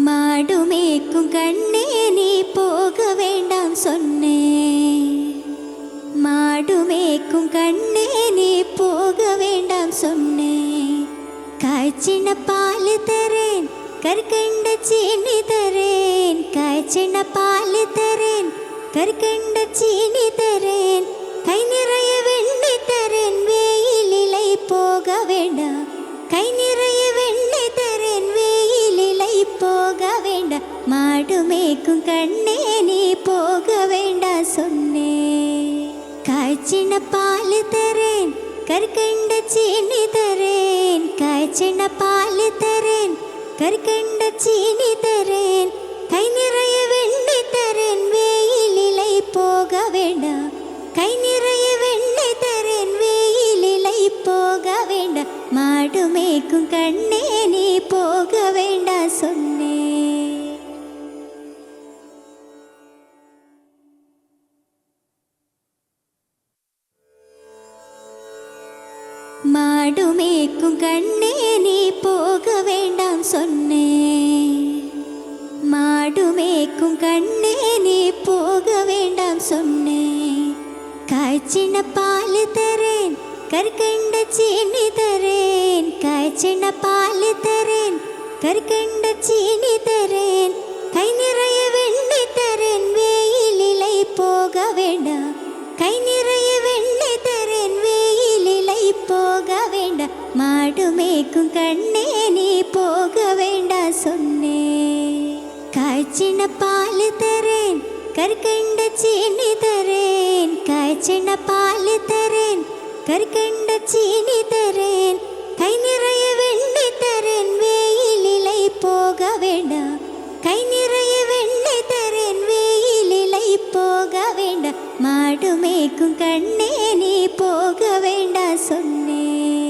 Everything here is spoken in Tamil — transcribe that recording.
மாடுமேக்கும் கண்ணே நீ போக வேண்டாம் சொன்னேன். மாடுமேக்கும் கண்ணே நீ போக வேண்டாம் சொன்னேன். காய்ச்சின பால் தரேன், கற்கண்ட சீனி தரேன். காய்ச்சின பால் தரேன், கற்கண்ட சீனி தரேன். கை நிறைய வெண்ணெய் தரேன், வெயிலிலை போக வேண்டாம். கை நிறைய வெண்ணெய் தரேன், வெயிலிலை போக வேண்டாம். மாடுமேக்கும் கண்ணே நீ போக வேண்டாம் சொன்னேன். காய்ச்சின பால் தரேன், கற்கண்ட சீனி தரேன். காய்ச்சின பால் தரேன், கற்கண்ட சீனி தரேன். கை நிறைய வெண்ணெய் தரேன், வெயிலிலை போக வேண்டாம். கை நிறைய வெண்ணெய் தரேன், வெயிலிலை போக வேண்டாம். மாடுமேக்கும் கண்ணே நீ போக வேண்டாம் சொன்னேன். மாடுமேக்கும் கண்ணே நீ போக வேண்டாம் சொன்னேன். மாடுமேக்கும் கண்ணே நீ போக வேண்டாம் சொன்னேன். காய்ச்சின பால் தரேன், கற்கண்ட சீனி தரேன். காய்ச்சின பால் தரேன், கற்கண்ட சீனி தரேன். கை நிறைய வெண்ணெய் தரேன், வெயிலிலை போக வேண்டாம். கை நிறைய வெண்ணெய் தரேன், வெயிலிலை போக வேண்டாம். மாடுமேக்கும் கண்ணே நீ போக வேண்டாம் சொன்னேன். காய்ச்சின பால் தரேன், கற்கண்ட சீனி தரேன். காய்ச்சின பால் தரேன், கற்கண்ட சீனி தரேன். கை நிறைய வெண்ணெய் தரேன், வெயிலிலை போக வேண்டாம். கை நிறைய வெண்ணெய் தரேன், வெயிலிலை போக வேண்டாம். மாடுமேக்கும் கண்ணே நீ போக வேண்டாம் சொன்னேன்.